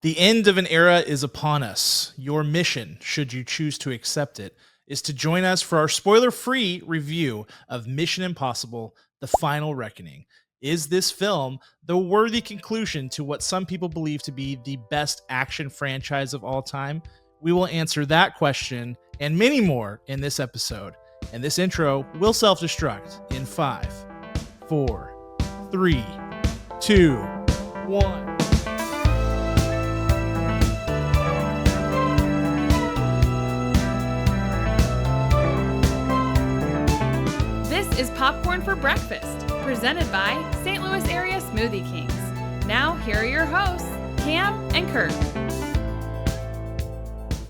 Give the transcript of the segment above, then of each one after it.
The end of an era is upon us. Your mission, should you choose to accept it, is to join us for our spoiler-free review of Mission Impossible: The Final Reckoning. Is this film the worthy conclusion to what some people believe to be the best action franchise of all time? We will answer that question and many more in this episode. And this intro will self-destruct in 5, 4, 3, 2, 1. This is Popcorn for Breakfast, presented by St. Louis Area Smoothie Kings. Now, here are your hosts, Cam and Kurt.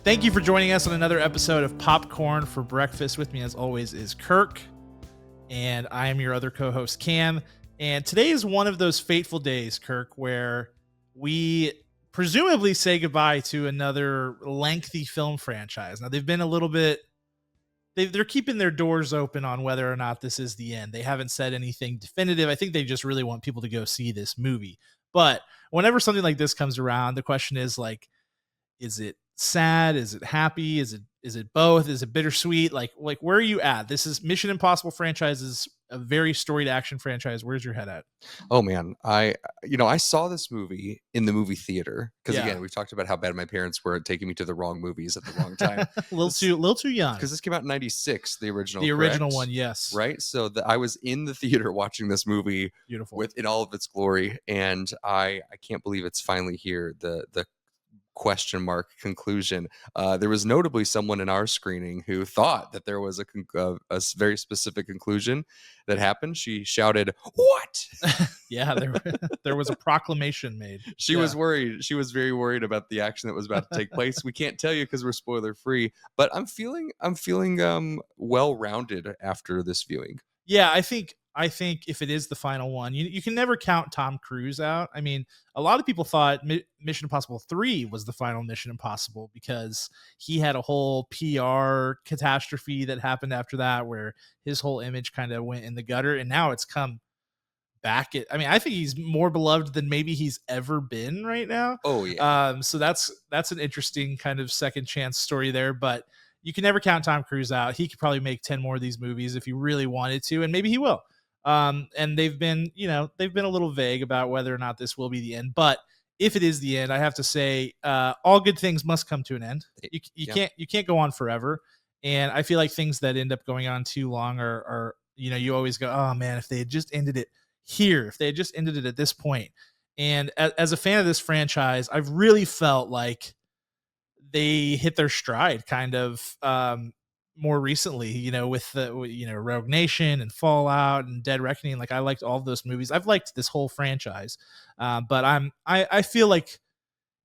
Thank you for joining us on another episode of Popcorn for Breakfast. With me, as always, is Kirk, and I am your other co-host, Cam. And today is one of those fateful days, Kirk, where we presumably say goodbye to another lengthy film franchise. Now, they've been a little bit... They're keeping their doors open on whether or not this is the end. They haven't said anything definitive. I think they just really want people to go see this movie. But whenever something like this comes around, the question is like, is it sad? Is it happy? Is it both? Is it bittersweet? Like where are you at? This is Mission Impossible franchise is a very storied action franchise. Where's your head at? Oh man, I saw this movie in the movie theater because again, we've talked about how bad my parents were at taking me to the wrong movies at the wrong time. a little too young. Because this came out in '96, the original. The original correct? one, yes. Right. So I was in the theater watching this movie, beautiful, in all of its glory, and I can't believe it's finally here. The question mark conclusion. There was notably someone in our screening who thought that there was a very specific conclusion that happened. She shouted, "What?" Yeah, there was a proclamation made. She was worried. She was very worried about the action that was about to take place. We can't tell you because we're spoiler free, but I'm feeling well-rounded after this viewing. Yeah, I think if it is the final one, you can never count Tom Cruise out. I mean, a lot of people thought Mission Impossible 3 was the final Mission Impossible because he had a whole PR catastrophe that happened after that where his whole image kind of went in the gutter, and now it's come back. I mean, I think he's more beloved than maybe he's ever been right now. Oh yeah. So that's an interesting kind of second chance story there, but you can never count Tom Cruise out. He could probably make 10 more of these movies if he really wanted to, and maybe he will. And they've been a little vague about whether or not this will be the end. But if it is the end, I have to say, all good things must come to an end. You can't go on forever. And I feel like things that end up going on too long are you always go, oh man, if they had just ended it here, if they had just ended it at this point. And as a fan of this franchise, I've really felt like they hit their stride kind of more recently, with the Rogue Nation and Fallout and Dead Reckoning. Like, I liked all of those movies. I've liked this whole franchise, but I feel like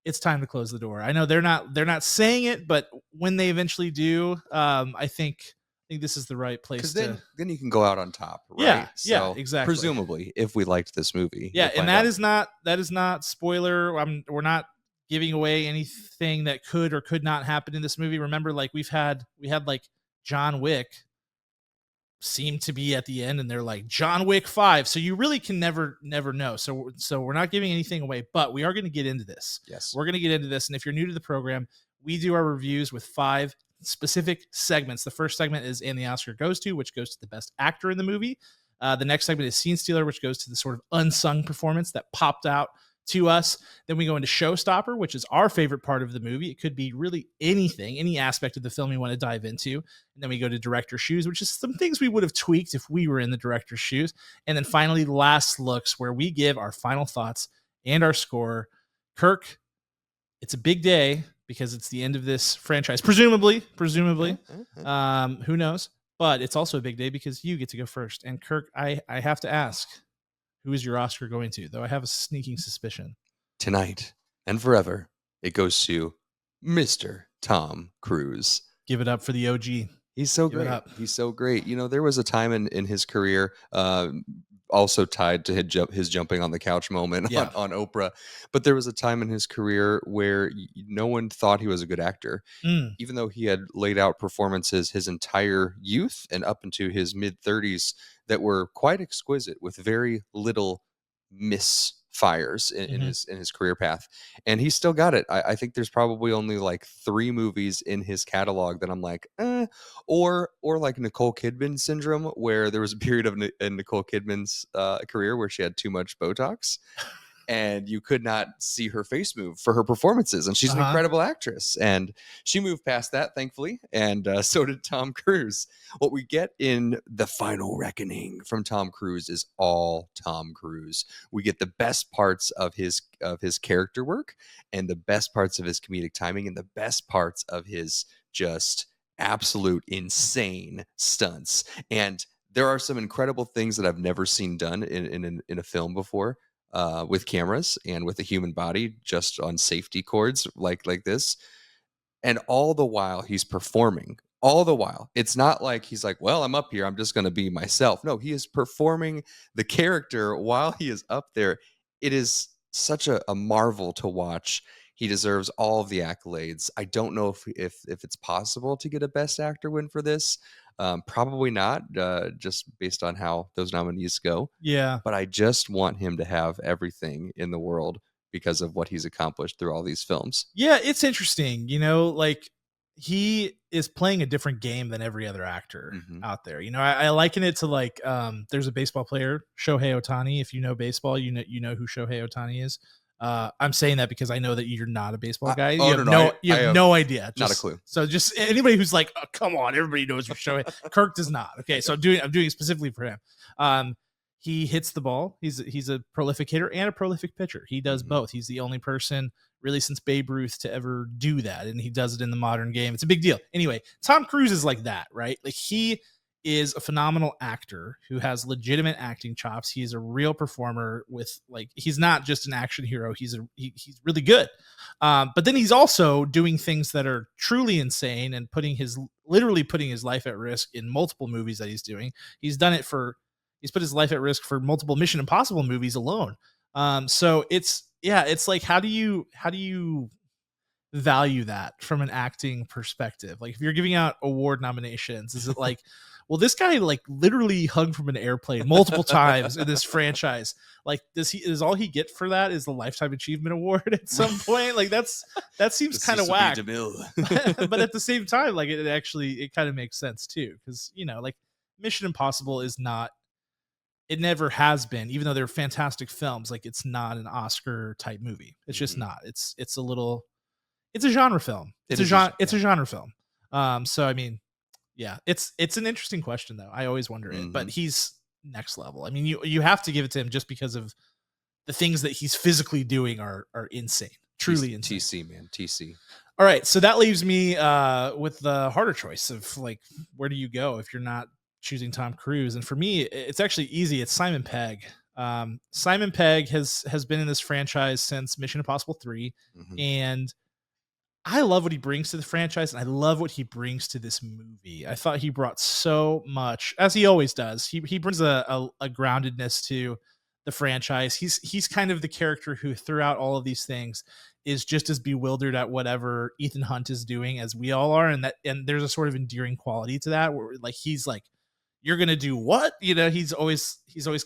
it's time to close the door. I know they're not saying it, but when they eventually do, I think this is the right place. Then you can go out on top, right? Yeah, so exactly. Presumably, if we liked this movie, yeah, and that is not spoiler. We're not giving away anything that could or could not happen in this movie. Remember, like we had like John Wick seem to be at the end, and they're like John Wick 5. So you really can never know. So we're not giving anything away, but we are going to get into this. Yes, we're going to get into this. And if you're new to the program, we do our reviews with 5 specific segments. The first segment is "And the Oscar Goes To," which goes to the best actor in the movie. The next segment is "Scene Stealer," which goes to the sort of unsung performance that popped out to us. Then we go into Showstopper, which is our favorite part of the movie. It could be really anything, any aspect of the film you want to dive into. And then we go to Director's Shoes, which is some things we would have tweaked if we were in the director's shoes. And then finally, Last Looks, where we give our final thoughts and our score. Kirk, it's a big day because it's the end of this franchise, presumably. Who knows? But it's also a big day because you get to go first. And Kirk, I have to ask, who is your Oscar going to? Though I have a sneaking suspicion. Tonight and forever, it goes to Mr. Tom Cruise. Give it up for the OG. He's so great. He's so great. There was a time in his career, also tied to his jumping on the couch moment on Oprah. But there was a time in his career where no one thought he was a good actor, even though he had laid out performances his entire youth and up into his mid-30s that were quite exquisite with very little fires in his career path, and he still got it. I think there's probably only like 3 movies in his catalog that I'm like, or like Nicole Kidman syndrome, where there was a period of in Nicole Kidman's career where she had too much Botox and you could not see her face move for her performances. And she's an incredible actress. And she moved past that, thankfully. And so did Tom Cruise. What we get in The Final Reckoning from Tom Cruise is all Tom Cruise. We get the best parts of his character work, and the best parts of his comedic timing, and the best parts of his just absolute insane stunts. And there are some incredible things that I've never seen done in a film before. With cameras and with a human body, just on safety cords like this. And all the while he's performing. All the while. It's not like he's like, well, I'm up here, I'm just going to be myself. No, he is performing the character while he is up there. It is such a marvel to watch. He deserves all of the accolades. I don't know if it's possible to get a Best Actor win for this. Probably not, just based on how those nominees go. Yeah. But I just want him to have everything in the world because of what he's accomplished through all these films. Yeah, it's interesting. Like he is playing a different game than every other actor out there. I liken it to like there's a baseball player, Shohei Ohtani. If you know baseball, you know who Shohei Ohtani is. I'm saying that because I know that you're not a baseball guy. You have no idea. Not a clue. So just anybody who's like, oh, come on, everybody knows who Shohei. Kirk does not. Okay, so I'm doing it specifically for him. He hits the ball. He's a prolific hitter and a prolific pitcher. He does both. He's the only person really since Babe Ruth to ever do that, and he does it in the modern game. It's a big deal. Anyway, Tom Cruise is like that, right? Like he is a phenomenal actor who has legitimate acting chops. He's a real performer with he's not just an action hero. He's really good. But then he's also doing things that are truly insane and literally putting his life at risk in multiple movies that he's doing. He's put his life at risk for multiple Mission Impossible movies alone. So it's like, how do you value that from an acting perspective? Like if you're giving out award nominations, is it like, well, this guy like literally hung from an airplane multiple times in this franchise. Like, is all he get for that is the Lifetime Achievement Award at some point? Like that seems kind of whack. But at the same time, like it kind of makes sense too, because like Mission Impossible is not. It never has been, even though they're fantastic films. Like it's not an Oscar type movie. It's just not. It's a genre film. It's a genre film. So I mean. Yeah, it's an interesting question though. I always wonder it, but he's next level. I mean, you have to give it to him just because of the things that he's physically doing are insane, truly insane. TC, man, TC. All right, so that leaves me with the harder choice of like, where do you go if you're not choosing Tom Cruise? And for me, it's actually easy. It's Simon Pegg. Simon Pegg has been in this franchise since Mission Impossible 3, and I love what he brings to the franchise, and I love what he brings to this movie. I thought he brought so much, as he always does. He brings a groundedness to the franchise. He's kind of the character who, throughout all of these things, is just as bewildered at whatever Ethan Hunt is doing as we all are, and there's a sort of endearing quality to that, where like he's like, "You're gonna do what?" He's always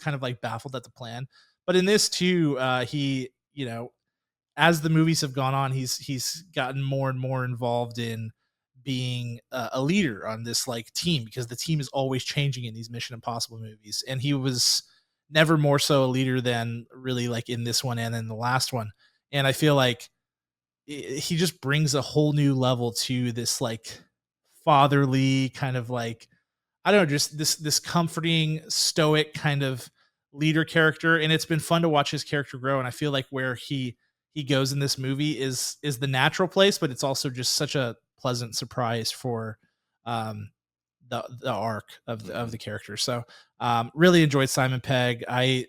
kind of like baffled at the plan. But in this too, he as the movies have gone on, he's gotten more and more involved in being a leader on this like team, because the team is always changing in these Mission Impossible movies, and he was never more so a leader than really like in this one and in the last one. And I feel like he just brings a whole new level to this like fatherly kind of like, I don't know, just this comforting, stoic kind of leader character. And it's been fun to watch his character grow. And I feel like where he goes in this movie is the natural place, but it's also just such a pleasant surprise for the arc of the character. So really enjoyed Simon Pegg. I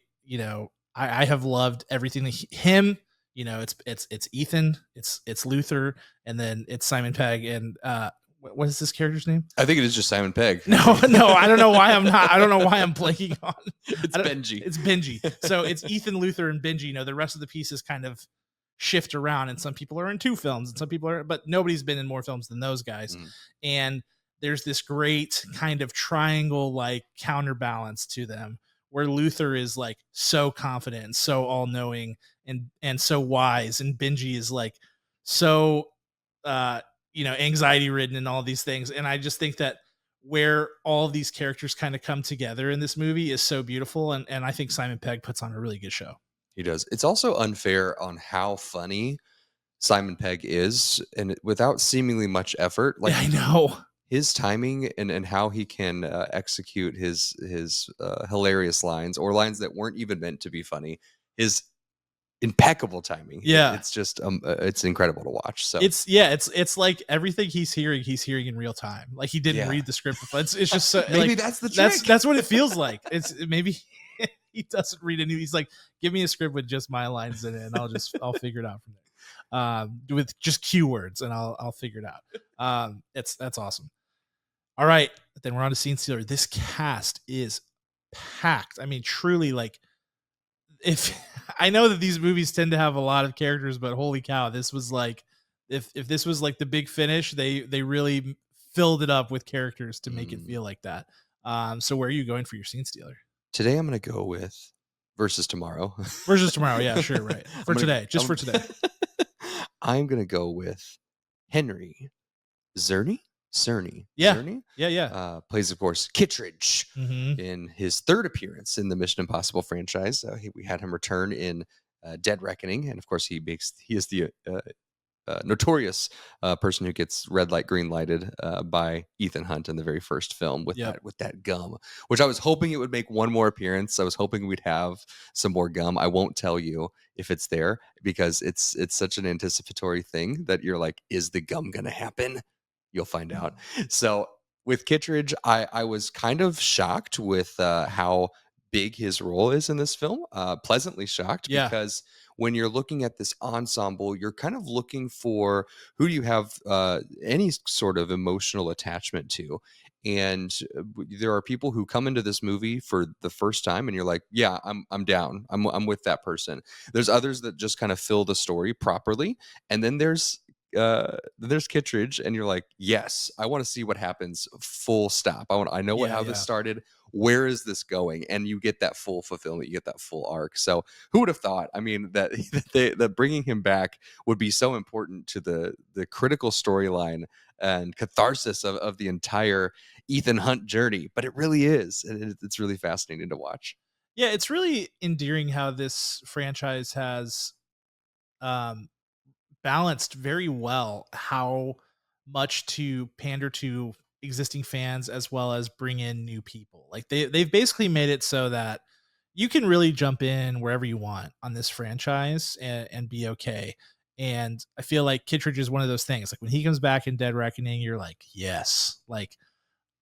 have loved everything that him. It's Ethan, it's Luther, and then it's Simon Pegg. And what is this character's name? I think it is just Simon Pegg. No, I don't know why I'm blanking on. It's Benji. It's Benji. So it's Ethan, Luther, and Benji. The rest of the pieces kind of shift around, and some people are in 2 films and some people are, but nobody's been in more films than those guys. And there's this great kind of triangle like counterbalance to them, where Luther is like so confident and so all knowing and so wise, and Benji is like so anxiety ridden and all these things. And I just think that where all of these characters kind of come together in this movie is so beautiful. And I think Simon Pegg puts on a really good show. He does. It's also unfair on how funny Simon Pegg is, and without seemingly much effort, like I know his timing and how he can execute his hilarious lines, or lines that weren't even meant to be funny, is impeccable timing. Yeah. It's just it's incredible to watch. So it's like everything he's hearing in real time. Like he didn't read the script before. It's just so, maybe like, that's the trick. That's what it feels like. It's maybe he doesn't read any. He's like, give me a script with just my lines in it, and I'll figure it out from there. With just keywords, and I'll figure it out. That's awesome. All right, then we're on to Scene Stealer. This cast is packed. I mean, truly, like, if I know that these movies tend to have a lot of characters, but holy cow, this was like, if this was like the big finish, they really filled it up with characters to make it feel like that. So where are you going for your Scene Stealer? Today I'm going to go with Versus Tomorrow. Versus Tomorrow, yeah, sure, right. For today. I'm going to go with Henry Czerny. Yeah. Czerny? Yeah. Plays, of course, Kittredge Mhm. in his third appearance in the Mission Impossible franchise. We had him return in Dead Reckoning, and of course, he is the notorious person who gets red light, green lighted by Ethan Hunt in the very first film with that gum, which I was hoping it would make one more appearance. I was hoping we'd have some more gum. I won't tell you if it's there, because it's such an anticipatory thing that you're like, is the gum gonna happen? You'll find out. So with Kittredge, I was kind of shocked with how big his role is in this film. Pleasantly shocked, because when you're looking at this ensemble, you're kind of looking for who do you have any sort of emotional attachment to. And there are people who come into this movie for the first time, and you're like, yeah, I'm down. I'm with that person. There's others that just kind of fill the story properly, and then there's Kittredge, and you're like, yes, I want to see what happens. Full stop. I know how this started. Where is this going? And you get that full fulfillment. You get that full arc. So who would have thought? I mean, that bringing him back would be so important to the critical storyline and catharsis of the entire Ethan Hunt journey. But it really is, and it's really fascinating to watch. Yeah, it's really endearing how this franchise has balanced very well how much to pander to existing fans as well as bring in new people. Like they've basically made it so that you can really jump in wherever you want on this franchise and be okay. And I feel like Kittredge is one of those things. Like when he comes back in Dead Reckoning, you're like, yes, like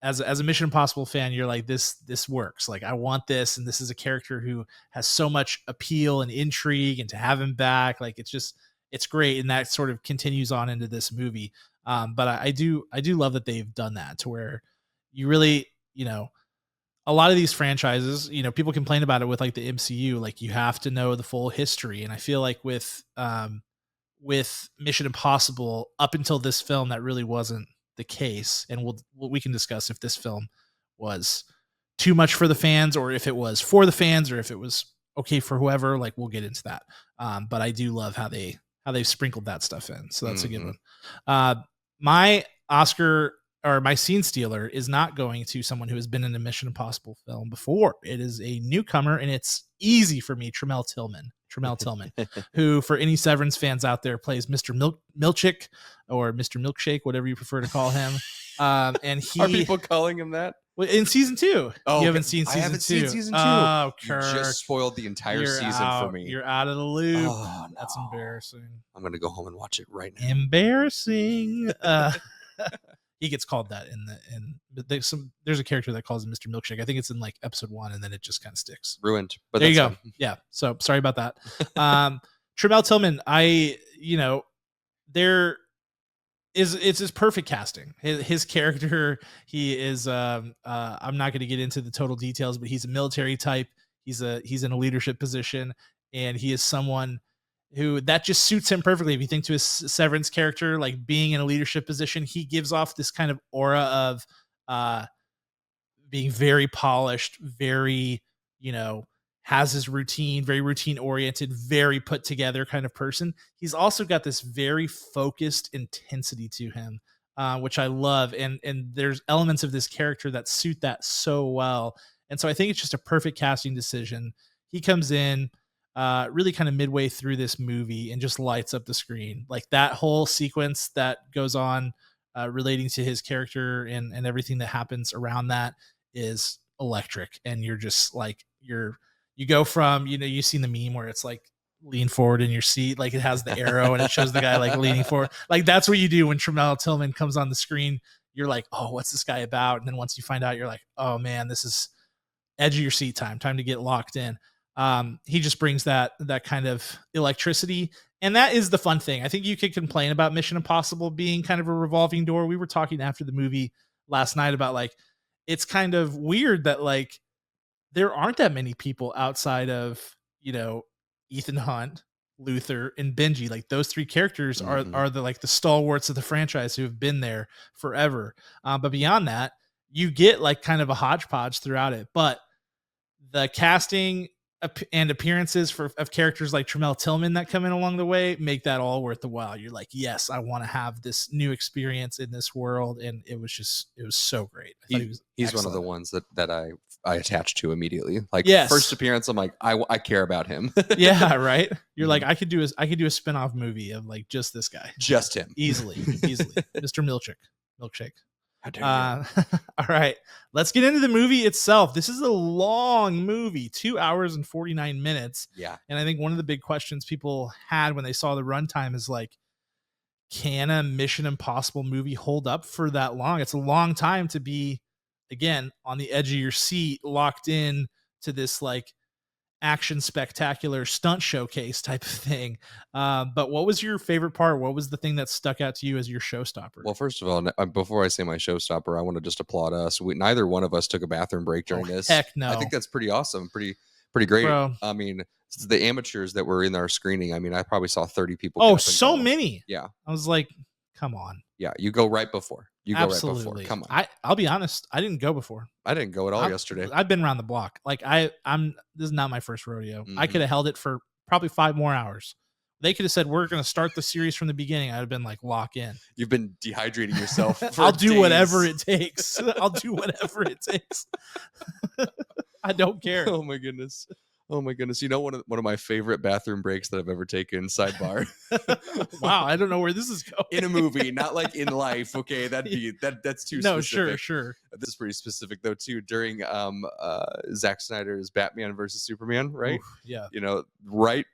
as a Mission Impossible fan, you're like, this works. Like I want this, and this is a character who has so much appeal and intrigue, and to have him back, like it's great, and that sort of continues on into this movie. But I do love that they've done that to where you really, a lot of these franchises, people complain about it with like the MCU, like you have to know the full history. And I feel like with Mission Impossible, up until this film, that really wasn't the case. And we can discuss if this film was too much for the fans, or if it was for the fans, or if it was okay for whoever. Like we'll get into that. But I do love how they've sprinkled that stuff in. So that's a good one. My Oscar, or my Scene Stealer, is not going to someone who has been in a Mission Impossible film before. It is a newcomer, and it's easy for me. Tremel Tillman, who, for any Severance fans out there, plays Mr. Milchick, or Mr. Milkshake, whatever you prefer to call him. And Are people calling him that? In season 2. Oh, you haven't seen season 2. I haven't seen season 2. Oh, Kirk. You just spoiled the entire season for me. You're out of the loop. Oh, no. That's embarrassing. I'm going to go home and watch it right now. Embarrassing. He gets called that but there's a character that calls him Mr. Milkshake. I think it's in like episode 1, and then it just kind of sticks. Ruined. But there you go. Fine. Yeah. So sorry about that. Tremel Tillman, it's his perfect casting. His character, he is I'm not going to get into the total details, but he's a military type. He's in a leadership position, and he is someone who that just suits him perfectly. If you think to his Severance character, like being in a leadership position, he gives off this kind of aura of being very polished, very you know, has his routine, very routine oriented, very put together kind of person. He's also got this very focused intensity to him, which I love. And there's elements of this character that suit that so well. And so I think it's just a perfect casting decision. He comes in really kind of midway through this movie and just lights up the screen. Like that whole sequence that goes on relating to his character and everything that happens around that is electric. And you're just like, you go from, you've seen the meme where it's like lean forward in your seat, like it has the arrow and it shows the guy like leaning forward. Like that's what you do when Tremel Tillman comes on the screen. You're like, oh, what's this guy about? And then once you find out, you're like, oh man, this is edge of your seat time to get locked in. He just brings that kind of electricity. And that is the fun thing. I think you could complain about Mission Impossible being kind of a revolving door. We were talking after the movie last night about like, it's kind of weird that like, there aren't that many people outside of, Ethan Hunt, Luther, and Benji. Like those three characters are the like the stalwarts of the franchise who have been there forever. But beyond that, you get like kind of a hodgepodge throughout it. But the casting and appearances of characters like Tremel Tillman that come in along the way make that all worth the while. You're like, yes, I want to have this new experience in this world. And it was so great. He's excellent. One of the ones that I attached to immediately. Like yes. First appearance, I'm like, I care about him. Yeah, right. You're like, I could do a spinoff movie of like just this guy, just him, easily, Mr. Milkshake. All right, let's get into the movie itself. This is a long movie, 2 hours and 49 minutes. Yeah, and I think one of the big questions people had when they saw the runtime is like, can a Mission Impossible movie hold up for that long? It's a long time to be, again, on the edge of your seat, locked in to this like action spectacular stunt showcase type of thing. But what was your favorite part? What was the thing that stuck out to you as your showstopper? Well, first of all, before I say my showstopper, I want to just applaud us. Neither one of us took a bathroom break during this. Heck no. I think that's pretty awesome. Pretty great. Bro. I mean, the amateurs that were in our screening, I mean, I probably saw 30 people. Oh, so many. Yeah. I was like, come on. Yeah, you go right before. Absolutely. Right before. Come on. I'll be honest. I didn't go before. I didn't go at all yesterday. I've been around the block. Like this is not my first rodeo. I could have held it for probably 5 more hours. They could have said, we're going to start the series from the beginning. I'd have been like, lock in. You've been dehydrating yourself. I'll do whatever it takes. I'll do whatever it takes. I don't care. Oh my goodness. Oh my goodness! You know, one of my favorite bathroom breaks that I've ever taken. Sidebar. Wow, I don't know where this is going. In a movie, not like in life. Okay, that's too. No, specific. Sure. This is pretty specific though too. During Zack Snyder's Batman versus Superman, right? Oof, yeah. You know, right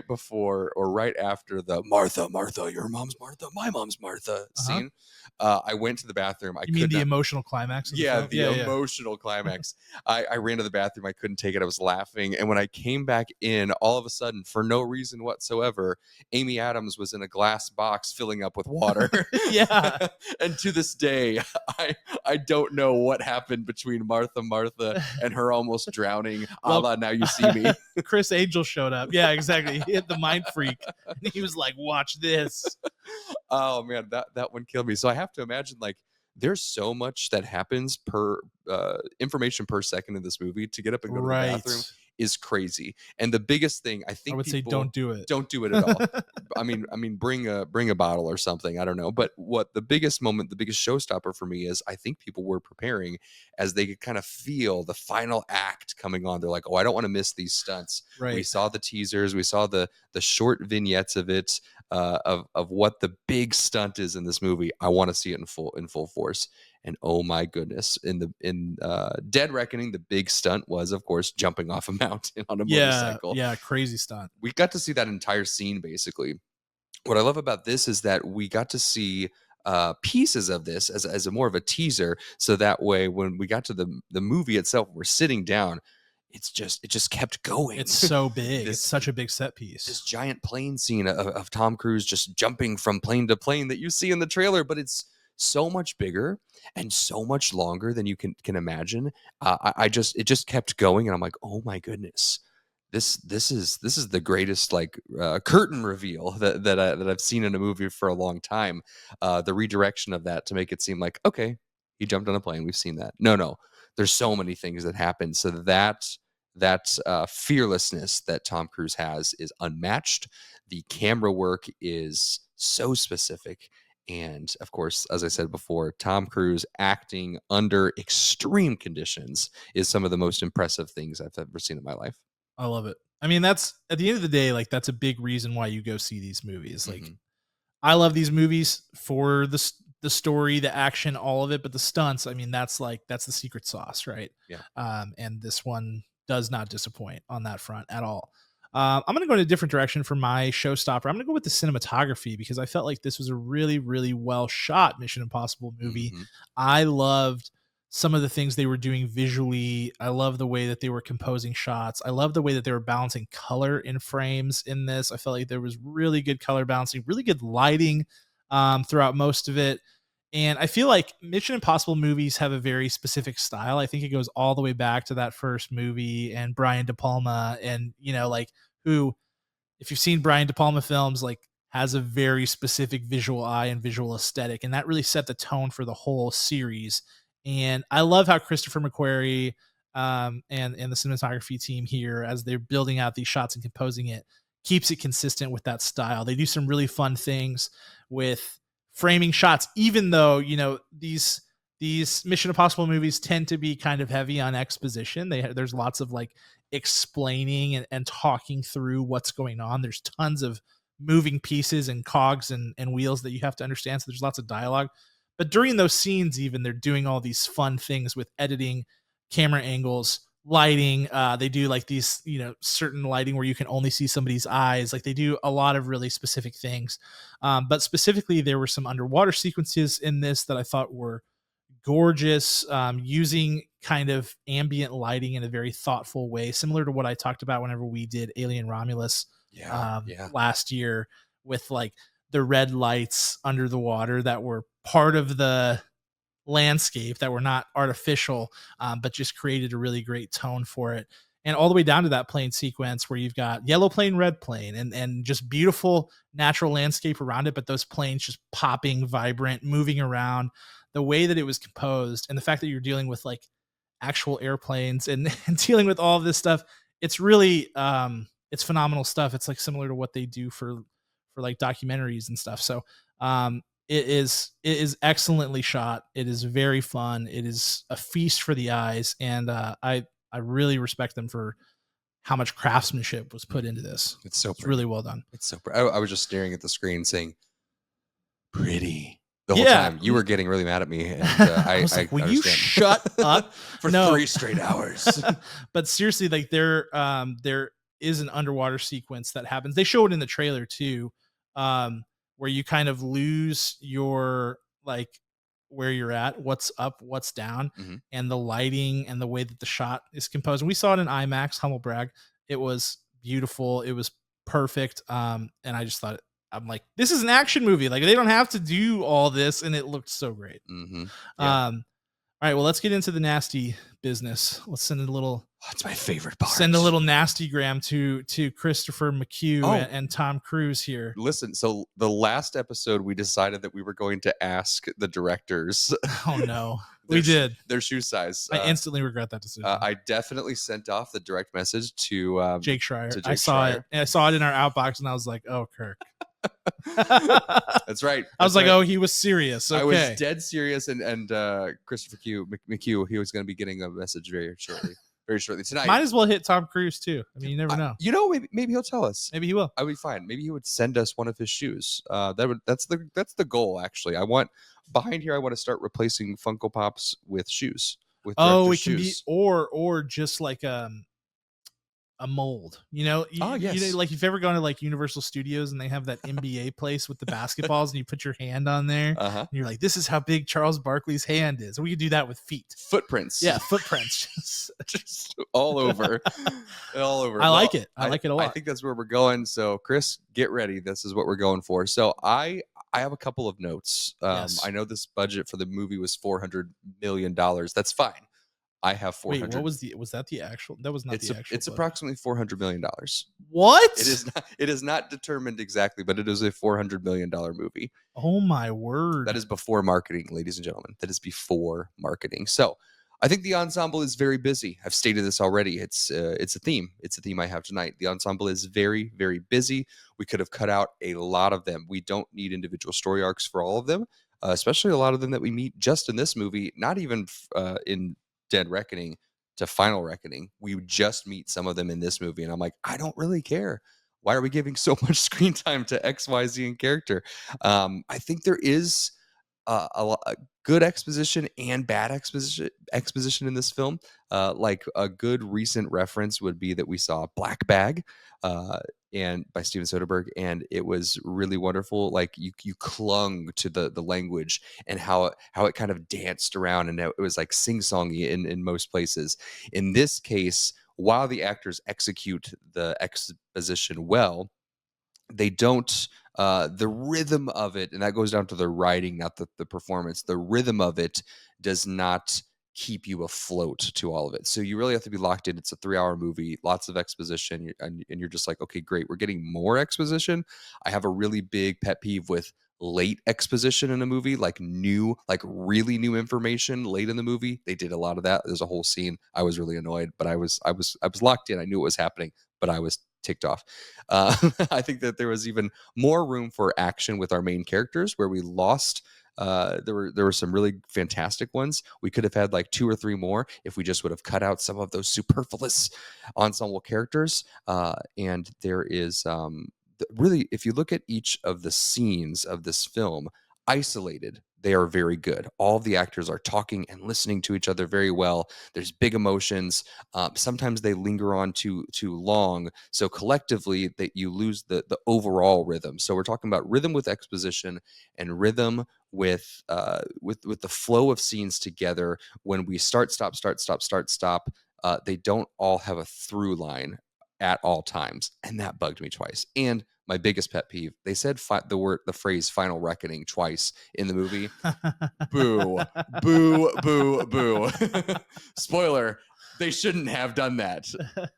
before or right after the Martha, your mom's Martha, my mom's Martha scene. I went to the bathroom. You mean the emotional climax? The emotional climax. I ran to the bathroom. I couldn't take it. I was laughing, and when I came back in, all of a sudden, for no reason whatsoever, Amy Adams was in a glass box filling up with water. Yeah. And to this day, I don't know what happened between Martha and her almost drowning. Well, a la Now You See Me. Chris Angel showed up. Yeah, exactly. He hit the mind freak. And he was like, watch this. Oh man, that one killed me. So I have to imagine like there's so much that happens per information per second in this movie. To get up and go to the bathroom is crazy. And the biggest thing I think I would say, don't do it. Don't do it at all. I mean, bring a bottle or something. I don't know. But what the biggest showstopper for me is, I think people were preparing as they could kind of feel the final act coming on. They're like, oh, I don't want to miss these stunts. Right. We saw the teasers. We saw the short vignettes of it, of what the big stunt is in this movie. I want to see it in full force. And oh my goodness, in Dead Reckoning, the big stunt was, of course, jumping off a mountain on a motorcycle. Yeah, crazy stunt. We got to see that entire scene, basically. What I love about this is that we got to see pieces of this as a more of a teaser, so that way when we got to the movie itself, we're sitting down. It just kept going. It's so big. It's such a big set piece. This giant plane scene of Tom Cruise just jumping from plane to plane that you see in the trailer, but it's so much bigger and so much longer than you can imagine. It just kept going, and I'm like, oh my goodness, this is the greatest like curtain reveal that I've seen in a movie for a long time. The redirection of that to make it seem like, okay, he jumped on a plane. We've seen that. No, there's so many things that happen. So that that fearlessness that Tom Cruise has is unmatched. The camera work is so specific. And of course, as I said before, Tom Cruise acting under extreme conditions is some of the most impressive things I've ever seen in my life. I love it. I mean, that's at the end of the day, like that's a big reason why you go see these movies. Like I love these movies for the story, the action, all of it, but the stunts, I mean, that's the secret sauce, right? Yeah. And this one does not disappoint on that front at all. I'm going to go in a different direction for my showstopper. I'm going to go with the cinematography because I felt like this was a really, really well shot Mission Impossible movie. I loved some of the things they were doing visually. I love the way that they were composing shots. I love the way that they were balancing color in frames in this. I felt like there was really good color balancing, really good lighting throughout most of it. And I feel like Mission Impossible movies have a very specific style. I think it goes all the way back to that first movie and Brian De Palma, and like who, if you've seen Brian De Palma films, like has a very specific visual eye and visual aesthetic, and that really set the tone for the whole series. And I love how Christopher McQuarrie and the cinematography team here, as they're building out these shots and composing it, keeps it consistent with that style. They do some really fun things with framing shots, even though these Mission Impossible movies tend to be kind of heavy on exposition. There's lots of like explaining and talking through what's going on. There's tons of moving pieces and cogs and wheels that you have to understand. So there's lots of dialogue. But during those scenes, even, they're doing all these fun things with editing, camera angles, lighting. They do like these, certain lighting where you can only see somebody's eyes. Like they do a lot of really specific things. But specifically, there were some underwater sequences in this that I thought were gorgeous, using kind of ambient lighting in a very thoughtful way, similar to what I talked about whenever we did Alien Romulus last year, with like the red lights under the water that were part of the landscape, that were not artificial, but just created a really great tone for it. And all the way down to that plane sequence where you've got yellow plane, red plane, and just beautiful natural landscape around it, but those planes just popping, vibrant, moving around. The way that it was composed, and the fact that you're dealing with like actual airplanes and dealing with all of this stuff, it's really it's phenomenal stuff. It's like similar to what they do for like documentaries and stuff. So it is excellently shot. It is very fun. It is a feast for the eyes, and I really respect them for how much craftsmanship was put into this. It's really well done. It's so pretty. I was just staring at the screen saying, "Pretty." The whole time you were getting really mad at me, and I was like, "Will you shut up?" for 3 straight hours. But seriously, like there is an underwater sequence that happens. They show it in the trailer too, where you kind of lose your like where you're at, what's up, what's down, and the lighting and the way that the shot is composed. And we saw it in IMAX, humble brag. It was beautiful. It was perfect. And I just thought, I'm like, this is an action movie. Like they don't have to do all this, and it looked so great. All right, well, let's get into the nasty business. Let's send a little. That's my favorite part. Send a little nastygram to Christopher McHugh and Tom Cruise here. Listen, so the last episode we decided that we were going to ask the directors. Oh no, we did their shoe size. I instantly regret that decision. I definitely sent off the direct message to Jake Schreier. I saw it. And I saw it in our outbox, and I was like, oh, Kirk. That's right. I was like, oh, he was serious. Okay. I was dead serious, and Christopher McHugh, he was going to be getting a message very shortly tonight. Might as well hit Tom Cruise too. I mean, you never know. Maybe he'll tell us. Maybe he will. I would be fine. Maybe he would send us one of his shoes. That's the goal. Actually, I want behind here. I want to start replacing Funko Pops with shoes. With it shoes. Can be or just like a mold, yes. Like if you've ever gone to like Universal Studios and they have that NBA place with the basketballs and you put your hand on there and you're like, this is how big Charles Barkley's hand is. And we could do that with footprints. Yeah, footprints. just all over. I like it. I like it a lot. I think that's where we're going. So Chris, get ready. This is what we're going for. So I have a couple of notes. Yes. I know this budget for the movie was $400 million. That's fine. I have 400. Wait, was that the actual? That was not the actual. It's approximately $400 million. What? It is not determined exactly, but it is a $400 million movie. Oh my word. That is before marketing, ladies and gentlemen. That is before marketing. So I think the ensemble is very busy. I've stated this already. It's a theme. It's a theme I have tonight. The ensemble is very, very busy. We could have cut out a lot of them. We don't need individual story arcs for all of them, especially a lot of them that we meet just in this movie, not even in Dead Reckoning to Final Reckoning. We just meet some of them in this movie, and I'm like, I don't really care. Why are we giving so much screen time to X, Y, Z and character? I think there is a good exposition and bad exposition in this film. Like a good recent reference would be that we saw Black Bag, and by Steven Soderbergh, and it was really wonderful. Like you clung to the language and how it kind of danced around, and it was like sing-songy in most places. In this case, while the actors execute the exposition well, they don't, the rhythm of it, and that goes down to the writing, not the performance. The rhythm of it does not keep you afloat to all of it. So you really have to be locked in. It's a 3-hour movie, lots of exposition, and you're just like, okay, great, we're getting more exposition. I have a really big pet peeve with late exposition in a movie, like really new information late in the movie. They did a lot of that. There's a whole scene. I was really annoyed, but I was locked in. I knew it was happening, but I was ticked off. I think that there was even more room for action with our main characters, where we lost. There were some really fantastic ones. We could have had like 2 or 3 more if we just would have cut out some of those superfluous ensemble characters. And there is really, if you look at each of the scenes of this film isolated, they are very good. All the actors are talking and listening to each other very well. There's big emotions. Sometimes they linger on too long. So collectively, that you lose the overall rhythm. So we're talking about rhythm with exposition and rhythm with the flow of scenes together. When we start, stop, start, stop, start, stop, they don't all have a through line at all times, and that bugged me twice. And my biggest pet peeve, they said the phrase "final reckoning" twice in the movie. Boo, boo, boo, boo. Spoiler, they shouldn't have done that.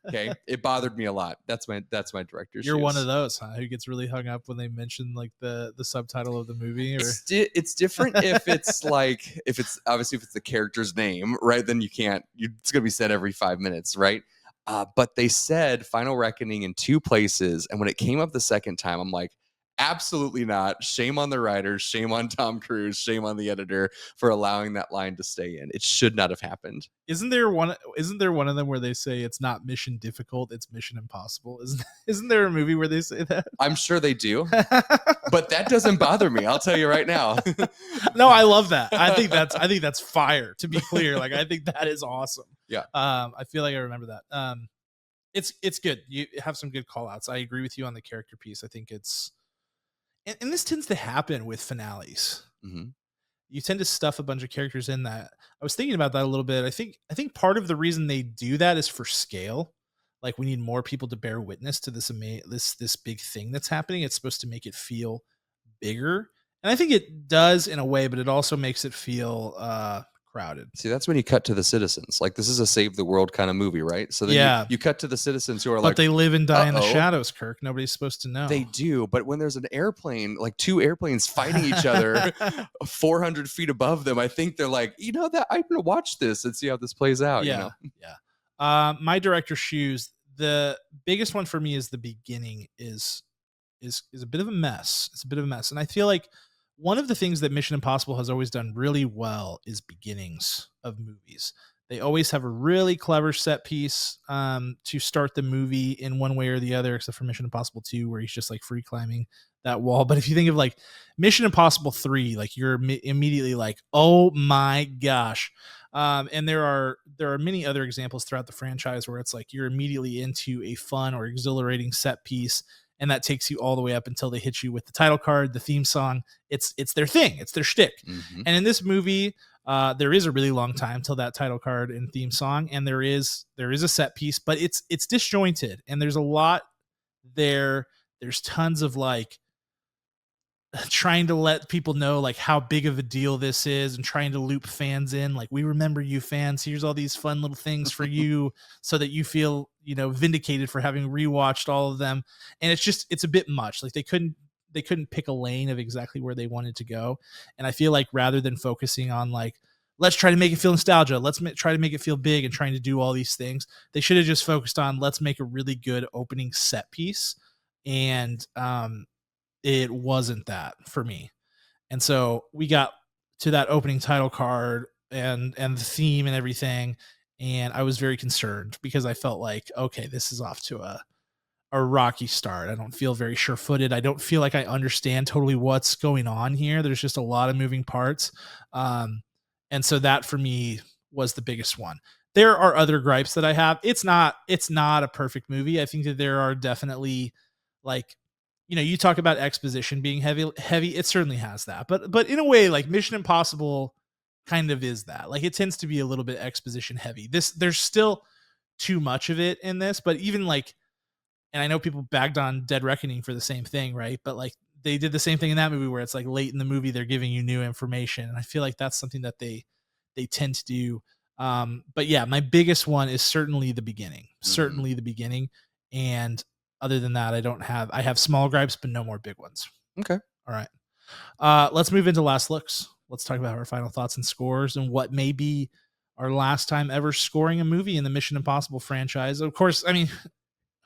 Okay, it bothered me a lot. That's my director's. You're one of those, huh? Who gets really hung up when they mention like the subtitle of the movie? Or it's different if it's like, if it's the character's name, right? Then it's gonna be said every 5 minutes, right? But they said Final Reckoning in 2 places. And when it came up the second time, I'm like, absolutely not. Shame on the writers. Shame on Tom Cruise. Shame on the editor for allowing that line to stay in. It should not have happened. Isn't there one of them where they say it's not mission difficult, it's mission impossible? Isn't there a movie where they say that? I'm sure they do. But that doesn't bother me. I'll tell you right now. No, I love that. I think that's fire, to be clear. Like, I think that is awesome. Yeah. I feel like I remember that. It's good. You have some good call outs. I agree with you on the character piece. I think it's, and this tends to happen with finales. Mm-hmm. You tend to stuff a bunch of characters in that. I was thinking about that a little bit. I think part of the reason they do that is for scale. Like, we need more people to bear witness to this big thing that's happening. It's supposed to make it feel bigger. And I think it does in a way, but it also makes it feel crowded. See, that's when you cut to the citizens. Like, this is a save the world kind of movie, right? So then you cut to the citizens who are like, but they live and die in the shadows, Kirk. Nobody's supposed to know. They do, but when there's an airplane, like 2 airplanes fighting each other 400 feet above them, I think they're like, that I'm gonna watch this and see how this plays out. Yeah, yeah. My director's shoes. The biggest one for me is the beginning is a bit of a mess. It's a bit of a mess, and I feel like one of the things that Mission Impossible has always done really well is beginnings of movies. They always have a really clever set piece to start the movie in one way or the other, except for Mission Impossible 2, where he's just like free climbing that wall. But if you think of like Mission Impossible 3, like you're immediately like, oh my gosh. And there are many other examples throughout the franchise where it's like you're immediately into a fun or exhilarating set piece, and that takes you all the way up until they hit you with the title card, the theme song. It's their thing. It's their shtick. Mm-hmm. And in this movie, there is a really long time till that title card and theme song, and there is a set piece, but it's disjointed, and there's a lot there. There's tons of like trying to let people know like how big of a deal this is, and trying to loop fans in, like, we remember you fans, here's all these fun little things for you so that you feel vindicated for having rewatched all of them. And it's a bit much. Like, they couldn't pick a lane of exactly where they wanted to go. And I feel like rather than focusing on like let's try to make it feel nostalgia. Let's try to make it feel big and trying to do all these things. They should have just focused on let's make a really good opening set piece. And it wasn't that for me. And so we got to that opening title card and the theme and everything. And I was very concerned because I felt like, okay, this is off to a rocky start. I don't feel very sure-footed. I don't feel like I understand totally what's going on here. There's just a lot of moving parts. And so that for me was the biggest one. There are other gripes that I have. It's not a perfect movie. I think that there are definitely, like, you talk about exposition being heavy. It certainly has that, but in a way, like Mission Impossible kind of is that. Like, it tends to be a little bit exposition heavy. There's still too much of it in this, but even like, and I know people bagged on Dead Reckoning for the same thing, right? But like, they did the same thing in that movie where it's like late in the movie they're giving you new information, and I feel like that's something that they tend to do. But yeah, my biggest one is certainly the beginning. Certainly the beginning. And other than that, I have small gripes, but no more big ones. Okay. All right. Let's move into last looks. Let's talk about our final thoughts and scores and what may be our last time ever scoring a movie in the Mission Impossible franchise. Of course, I mean,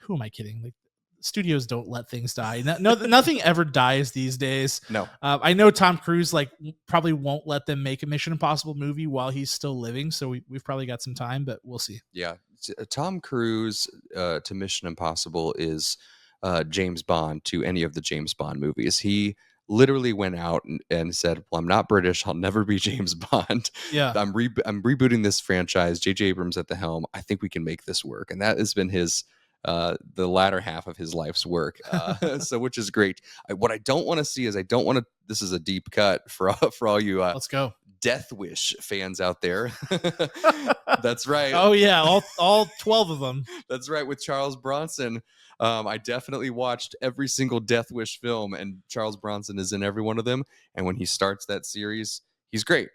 who am I kidding? Like, studios don't let things die. No, nothing ever dies these days. No. I know Tom Cruise like probably won't let them make a Mission Impossible movie while he's still living, so we've probably got some time, but we'll see. Yeah, Tom Cruise to Mission Impossible is James Bond to any of the James Bond movies. He literally went out and said, "Well, I'm not British. I'll never be James Bond. Yeah, I'm rebooting this franchise. J.J. Abrams at the helm. I think we can make this work." And that has been his the latter half of his life's work, so which is great. What I don't want to see is this is a deep cut for all you let's go Death Wish fans out there. That's right. Oh yeah, all 12 of them. That's right, with Charles Bronson. I definitely watched every single Death Wish film, and Charles Bronson is in every one of them. And when he starts that series, he's great.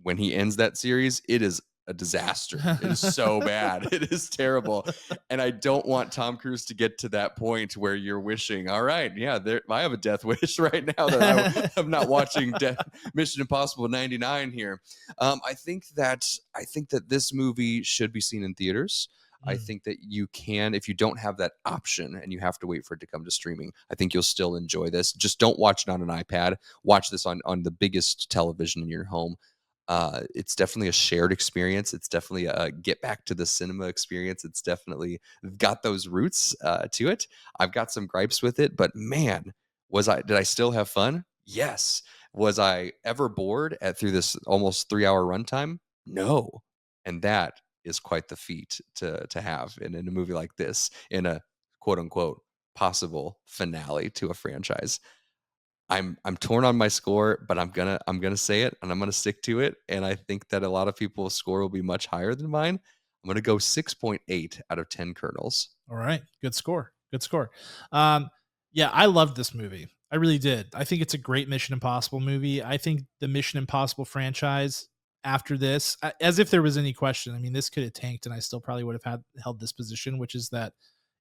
When he ends that series, it is a disaster. It is so bad. It is terrible. And I don't want Tom Cruise to get to that point where you're wishing, all right, yeah, I have a death wish right now that I'm not watching Mission Impossible 99 here. I think that this movie should be seen in theaters. I think that you can, if you don't have that option and you have to wait for it to come to streaming, I think you'll still enjoy this. Just don't watch it on an iPad. Watch this on the biggest television in your home. It's definitely a shared experience. It's definitely a get back to the cinema experience. It's definitely got those roots to it. I've got some gripes with it, but man, did I still have fun? Yes. Was I ever bored through this almost 3-hour runtime? No. And that is quite the feat to have in a movie like this, in a quote unquote possible finale to a franchise. I'm torn on my score, but I'm gonna say it, and I'm gonna stick to it. And I think that a lot of people's score will be much higher than mine. I'm gonna go 6.8 out of 10 kernels. All right, good score. Good score. Yeah, I loved this movie. I really did. I think it's a great Mission Impossible movie. I think the Mission Impossible franchise after this, as if there was any question, I mean, this could have tanked, and I still probably would have held this position, which is that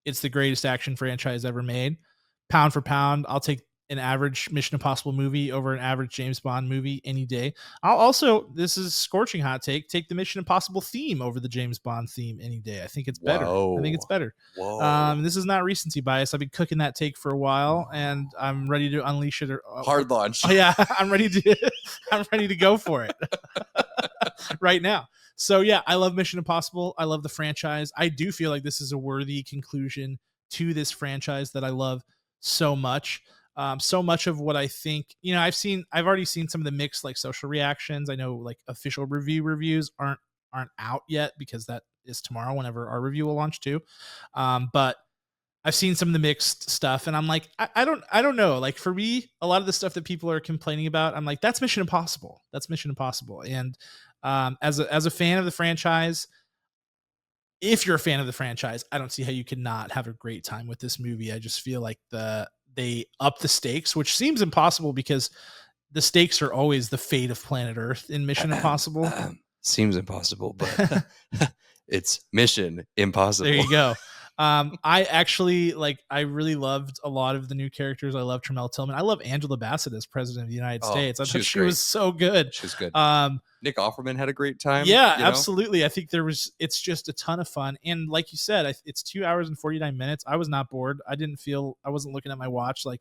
it's the greatest action franchise ever made. Pound for pound, I'll take an average Mission Impossible movie over an average James Bond movie any day. I'll also, this is scorching hot take the Mission Impossible theme over the James Bond theme any day. I think it's better. Whoa. I think it's better. Whoa. This is not recency bias. I've been cooking that take for a while, and I'm ready to unleash it. Hard launch. Oh yeah, I'm ready to go for it right now. So yeah, I love Mission Impossible. I love the franchise. I do feel like this is a worthy conclusion to this franchise that I love so much. So much of what I think, I've already seen some of the mixed like social reactions. I know like official reviews aren't out yet because that is tomorrow whenever our review will launch too. But I've seen some of the mixed stuff, and I'm like, I don't know. Like for me, a lot of the stuff that people are complaining about, I'm like, that's Mission Impossible. That's Mission Impossible. And as a fan of the franchise, if you're a fan of the franchise, I don't see how you could not have a great time with this movie. I just feel like they up the stakes, which seems impossible because the stakes are always the fate of planet Earth in Mission Impossible. Seems impossible, but it's Mission Impossible. There you go. I actually I really loved a lot of the new characters. I love Tremel Tillman. I love Angela Bassett as president of the United States. I thought she was so good. She was good. Um, Nick Offerman had a great time. Yeah, absolutely. I think it's just a ton of fun. And like you said, it's 2 hours and 49 minutes. I was not bored. I wasn't looking at my watch. I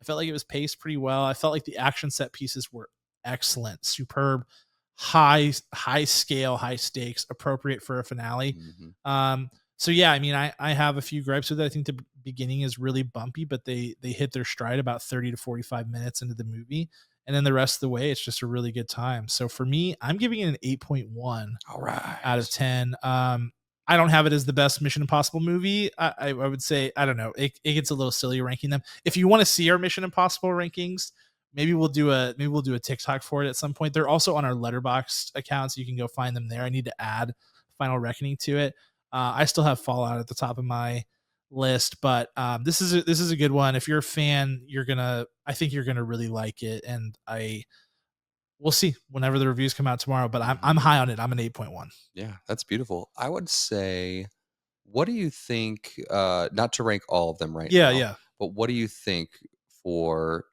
felt like it was paced pretty well. I felt like the action set pieces were excellent, superb, high scale, high stakes, appropriate for a finale. So yeah, I mean, I have a few gripes with it. I think the beginning is really bumpy, but they hit their stride about 30 to 45 minutes into the movie. And then the rest of the way, it's just a really good time. So for me, I'm giving it an 8.1 out of 10. I don't have it as the best Mission Impossible movie. I would say, I don't know. It gets a little silly ranking them. If you want to see our Mission Impossible rankings, maybe we'll do a TikTok for it at some point. They're also on our Letterboxd account, so you can go find them there. I need to add Final Reckoning to it. I still have Fallout at the top of my list, but this is a good one. If you're a fan, I think you're gonna really like it, and we'll see whenever the reviews come out tomorrow. But I'm high on it. I'm an 8.1. Yeah, that's beautiful. I would say, what do you think? Not to rank all of them now. Yeah. But what do you think for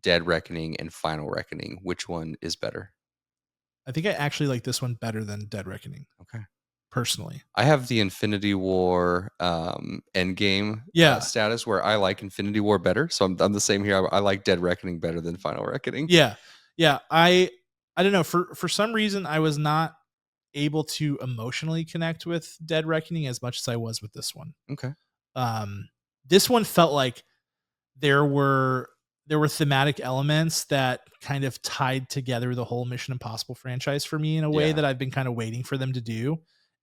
Dead Reckoning and Final Reckoning? Which one is better? I think I actually like this one better than Dead Reckoning. Okay. Personally, I have the Infinity War Endgame status where I like Infinity War better. So I'm the same here. I like Dead Reckoning better than Final Reckoning. Yeah. I don't know. For some reason, I was not able to emotionally connect with Dead Reckoning as much as I was with this one. Okay. This one felt like there were thematic elements that kind of tied together the whole Mission Impossible franchise for me in a way that I've been kind of waiting for them to do.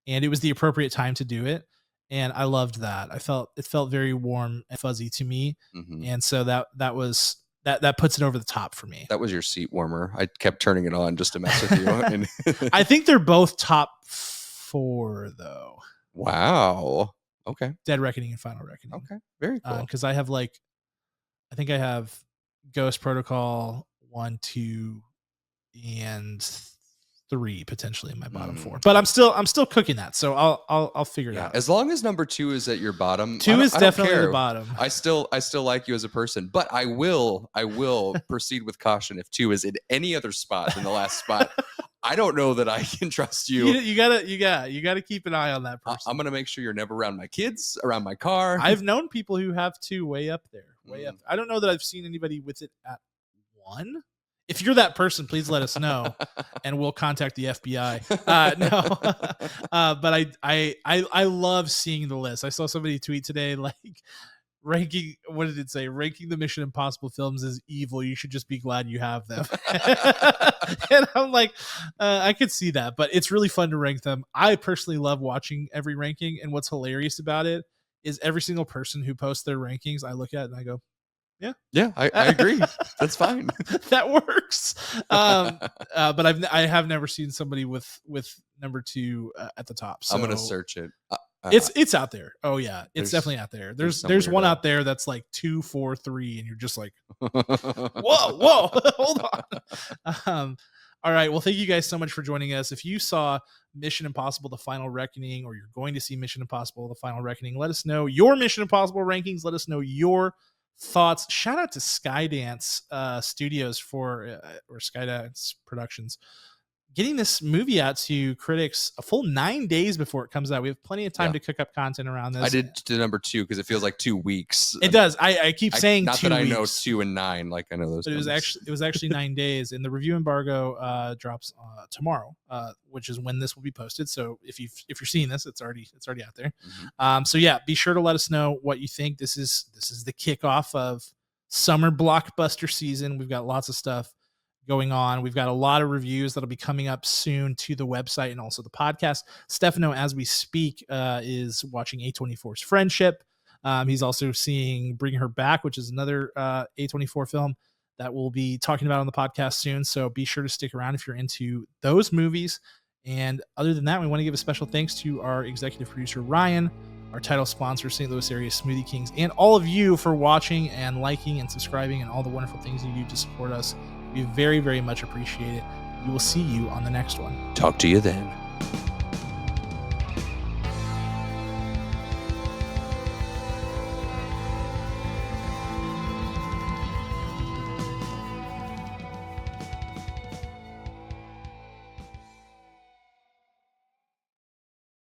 And it was the appropriate time to do it. And I loved that. It felt very warm and fuzzy to me. And so that puts it over the top for me. That was your seat warmer. I kept turning it on just to mess with you. I think they're both top 4 though. Wow. Okay. Dead Reckoning and Final Reckoning. Okay. Very cool. Because I have I think I have Ghost Protocol 1, 2, and 3 potentially in my bottom 4, but I'm still cooking that, so I'll figure it out. As long as number 2 is at your bottom, 2 is definitely the bottom. I still like you as a person, but I will proceed with caution if 2 is in any other spot than the last spot. I don't know that I can trust you. You gotta keep an eye on that person. I'm gonna make sure you're never around my kids, around my car. I've known people who have 2 way up there, up. I don't know that I've seen anybody with it at 1. If you're that person, please let us know, and we'll contact the FBI. But I love seeing the list. I saw somebody tweet today ranking. What did it say? Ranking the Mission Impossible films as evil. You should just be glad you have them. And I'm like, I could see that, but it's really fun to rank them. I personally love watching every ranking, and what's hilarious about it is every single person who posts their rankings, I look at and I go, yeah, I agree. That's fine. That works. But I have never seen somebody with number 2 at the top. So I'm gonna search it. It's out there. Oh yeah, it's definitely out there. There's one out there that's 2, 4, 3, and you're just like, whoa, hold on. All right. Well, thank you guys so much for joining us. If you saw Mission Impossible: The Final Reckoning, or you're going to see Mission Impossible: The Final Reckoning, let us know your Mission Impossible rankings. Let us know your thoughts. Shout out to Skydance Studios or Skydance Productions getting this movie out to critics a full 9 days before it comes out. We have plenty of time to cook up content around this. I did to number 2 because it feels like 2 weeks. It does. I keep saying not 2 that weeks. I know 2 and 9, like I know those. But it was actually 9 days, and the review embargo drops tomorrow, which is when this will be posted. So if you're seeing this, it's already out there. So yeah, be sure to let us know what you think. This is the kickoff of summer blockbuster season. We've got lots of stuff going on. We've got a lot of reviews that'll be coming up soon to the website and also the podcast. Stefano, as we speak, is watching A24's Friendship. He's also seeing Bring Her Back, which is another A24 film that we'll be talking about on the podcast soon. So be sure to stick around if you're into those movies. And other than that, we want to give a special thanks to our executive producer, Ryan, our title sponsor, St. Louis Area Smoothie Kings, and all of you for watching and liking and subscribing and all the wonderful things you do to support us. We very, very much appreciate it. We will see you on the next one. Talk to you then.